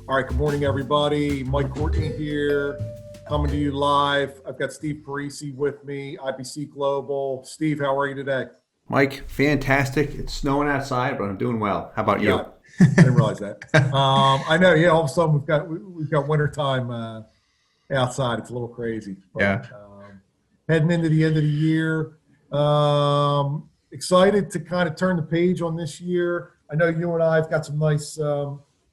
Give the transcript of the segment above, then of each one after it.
All right, good morning, everybody. Mike Courtney here, coming to you live. I've got Steve Parisi with me, IBC Global. Steve, how are you today? Mike, fantastic. It's snowing outside, but I'm doing well. How about Yeah, you? I didn't realize that. I know. Yeah, all of a sudden we've got winter time outside. It's a little crazy, but Yeah. heading into the end of the year, excited to kind of turn the page on this year. I know you and I have got some nice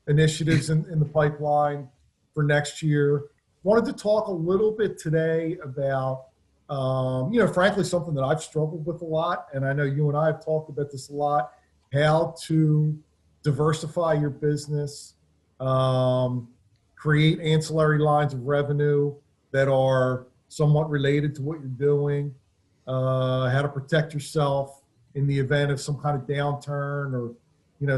initiatives in the pipeline for next year. Wanted to talk a little bit today about, frankly, something that I've struggled with a lot, and I know you and I have talked about this a lot: how to diversify your business, um, create ancillary lines of revenue that are somewhat related to what you're doing, how to protect yourself in the event of some kind of downturn or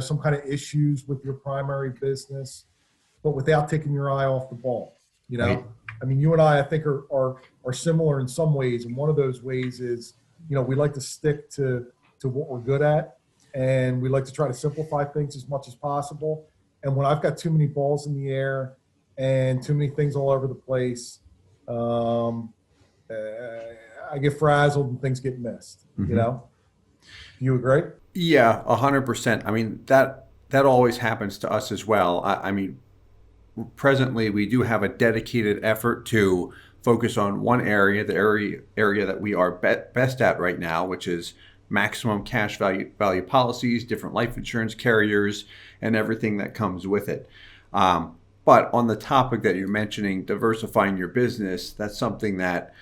some kind of issues with your primary business, but without taking your eye off the ball. You Right. know, I mean, you and I think, are similar in some ways, and one of those ways is, we like to stick to what we're good at, and we like to try to simplify things as much as possible. And when I've got too many balls in the air and too many things all over the place, um, uh, I get frazzled and things get missed. hmm Do you agree? Yeah, 100%. I mean, that always happens to us as well. I mean, presently we do have a dedicated effort to focus on one area, the area that we are best at right now, which is maximum cash value policies, different life insurance carriers, and everything that comes with it. But on the topic that you're mentioning, diversifying your business, that's something that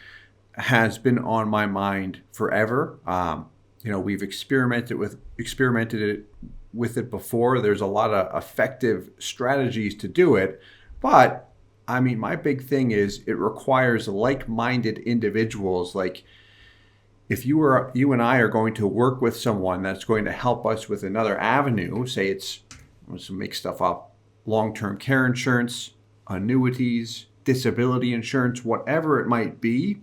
has been on my mind forever. We've experimented it with it before. There's a lot of effective strategies to do it, but I mean, my big thing is it requires like-minded individuals. Like if you and I are going to work with someone that's going to help us with another avenue, say it's let's make stuff up, long-term care insurance, annuities, disability insurance, whatever it might be,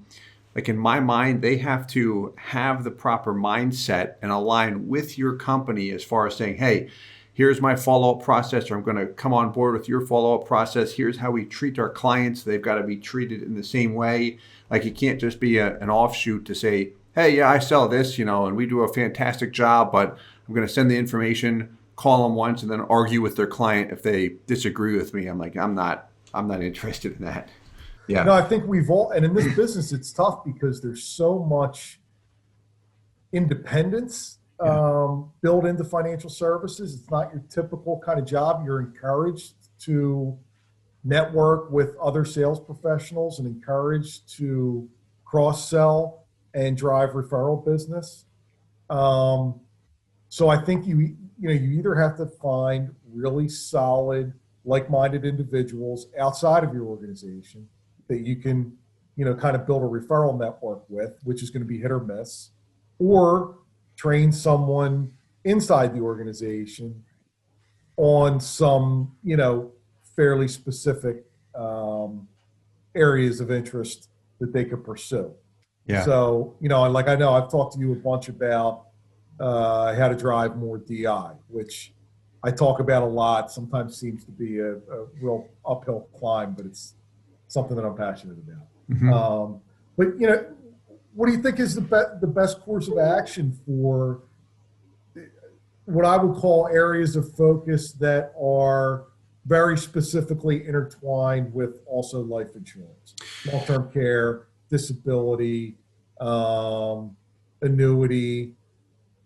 like in my mind, they have to have the proper mindset and align with your company as far as saying, hey, here's my follow-up process, or I'm going to come on board with your follow-up process. Here's how we treat our clients. They've got to be treated in the same way. Like it can't just be an offshoot to say, hey, yeah, I sell this, and we do a fantastic job, but I'm going to send the information, call them once, and then argue with their client if they disagree with me. I'm like, I'm not interested in that. No, Yeah. I think we've all, and in this business, it's tough because there's so much independence Yeah. built into financial services. It's not your typical kind of job. You're encouraged to network with other sales professionals and encouraged to cross sell and drive referral business. Um, so I think you either have to find really solid, like-minded individuals outside of your organization that you can, kind of build a referral network with, which is going to be hit or miss, or train someone inside the organization on some, fairly specific areas of interest that they could pursue. Yeah. So, I know I've talked to you a bunch about how to drive more DI, which I talk about a lot. Sometimes seems to be a real uphill climb, but it's something that I'm passionate about. Mhm. But what do you think is the best course of action for what I would call areas of focus that are very specifically intertwined with also life insurance, long-term care, disability, um, annuity?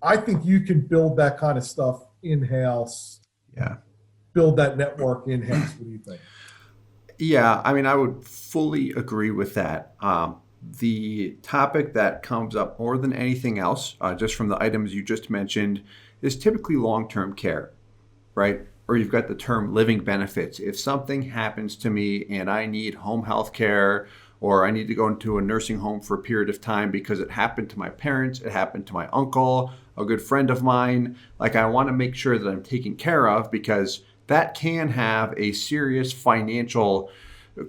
I think you can build that kind of stuff in-house, Yeah. build that network in-house. What do you think? Yeah, I mean, I would fully agree with that. The topic that comes up more than anything else, just from the items you just mentioned, is typically long term care, right? Or you've got the term living benefits. If something happens to me and I need home health care, or I need to go into a nursing home for a period of time because it happened to my parents, it happened to my uncle, a good friend of mine, like I want to make sure that I'm taken care of because that can have a serious financial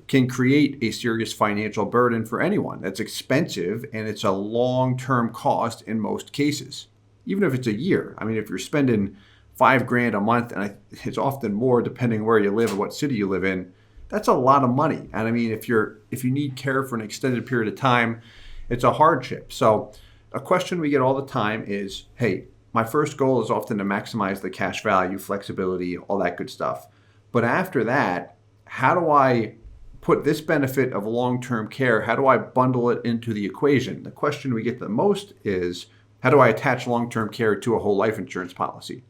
can create a serious financial burden for anyone. That's expensive and it's a long term cost in most cases, even if it's a year. I mean, if you're spending $5,000 a month, and it's often more depending where you live and what city you live in. That's a lot of money. And I mean, if you need care for an extended period of time, it's a hardship. So a question we get all the time is, hey, my first goal is often to maximize the cash value, flexibility, all that good stuff. But after that, how do I put this benefit of long-term care, how do I bundle it into the equation? The question we get the most is, how do I attach long-term care to a whole life insurance policy?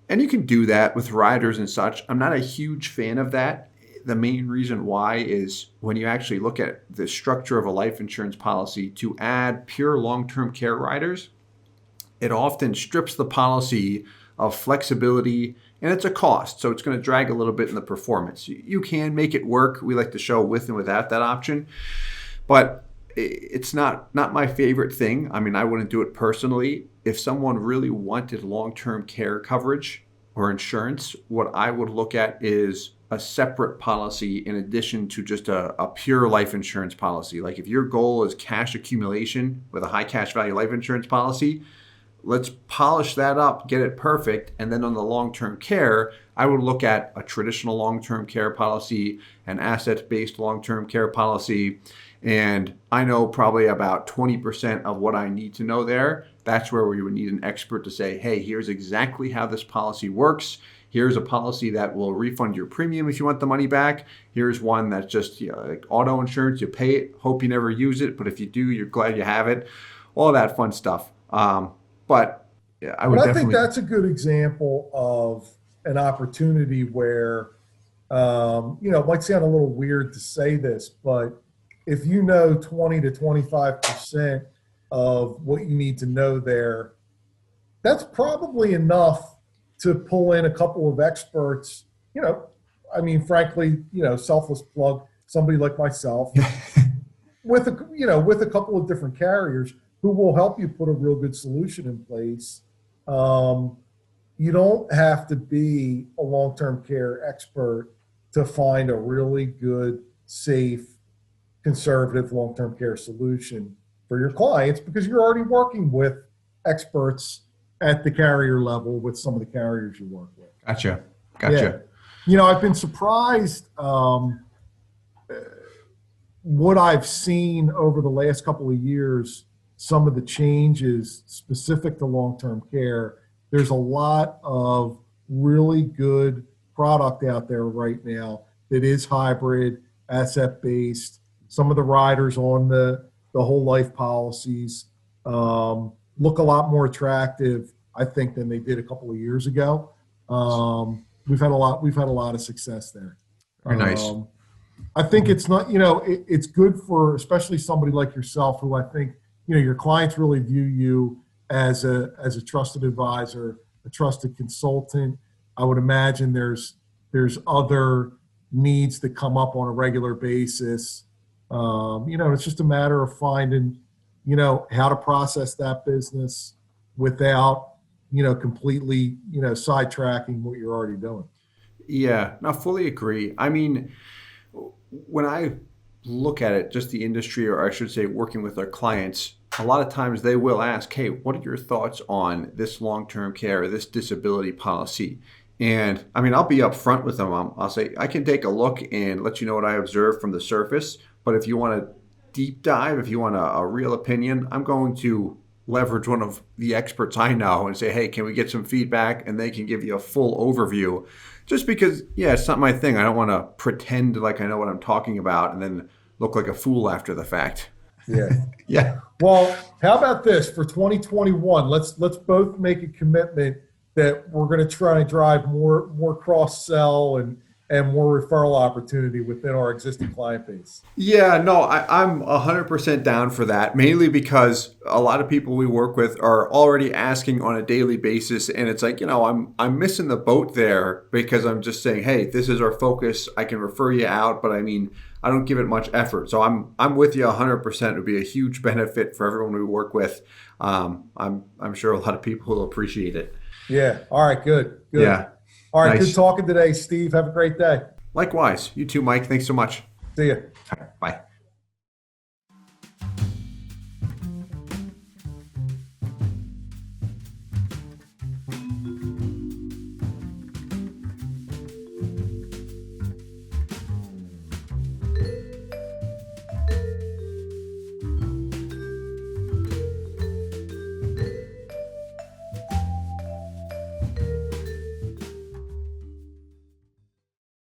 And you can do that with riders and such. I'm not a huge fan of that. The main reason why is when you actually look at the structure of a life insurance policy, to add pure long-term care riders, it often strips the policy of flexibility, and it's a cost. So it's going to drag a little bit in the performance. You can make it work. We like to show with and without that option, but it's not my favorite thing. I mean, I wouldn't do it personally. If someone really wanted long-term care coverage or insurance, what I would look at is a separate policy in addition to just a pure life insurance policy. Like if your goal is cash accumulation with a high cash value life insurance policy, let's polish that up, get it perfect. And then on the long-term care, I would look at a traditional long-term care policy, an asset-based long-term care policy. And I know probably about 20% of what I need to know there. That's where we would need an expert to say, hey, here's exactly how this policy works. Here's a policy that will refund your premium if you want the money back. Here's one that's just like auto insurance. You pay it, hope you never use it, but if you do, you're glad you have it. All that fun stuff. But yeah, I think that's a good example of an opportunity where, it might sound a little weird to say this, but if you know 20 to 25% of what you need to know there, that's probably enough to pull in a couple of experts, frankly, selfless plug, somebody like myself with a couple of different carriers who will help you put a real good solution in place. You don't have to be a long-term care expert to find a really good, safe, conservative long-term care solution for your clients because you're already working with experts at the carrier level with some of the carriers you work with. Gotcha. Yeah. I've been surprised what I've seen over the last couple of years, some of the changes specific to long-term care. There's a lot of really good product out there right now that is hybrid, asset-based. Some of the riders on the whole life policies look a lot more attractive, I think, than they did a couple of years ago. We've had a lot of success there. Very nice. I think it's not, it's good for especially somebody like yourself, who I think, your clients really view you as a trusted advisor, a trusted consultant. I would imagine there's other needs that come up on a regular basis. It's just a matter of finding, how to process that business without, completely, sidetracking what you're already doing. Yeah, no, fully agree. I mean, when I look at it, just the industry, or I should say working with our clients, a lot of times they will ask, hey, what are your thoughts on this long-term care, this disability policy? And I mean, I'll be upfront with them. I'll say, I can take a look and let you know what I observe from the surface. But if you want a deep dive, if you want a real opinion, I'm going to leverage one of the experts I know and say, hey, can we get some feedback? And they can give you a full overview. Just because, it's not my thing. I don't want to pretend like I know what I'm talking about and then look like a fool after the fact. Yeah. Yeah. Well, how about this for 2021? Let's both make a commitment that we're going to try and drive more cross sell and more referral opportunity within our existing client base. Yeah, no, I'm 100% down for that, mainly because a lot of people we work with are already asking on a daily basis. And it's like, I'm missing the boat there because I'm just saying, hey, this is our focus. I can refer you out, but I mean, I don't give it much effort. So I'm with you 100%. It would be a huge benefit for everyone we work with. I'm sure a lot of people will appreciate it. Yeah. All right. Good. Yeah. All right. Nice. Good talking today, Steve. Have a great day. Likewise. You too, Mike. Thanks so much. See ya. Bye.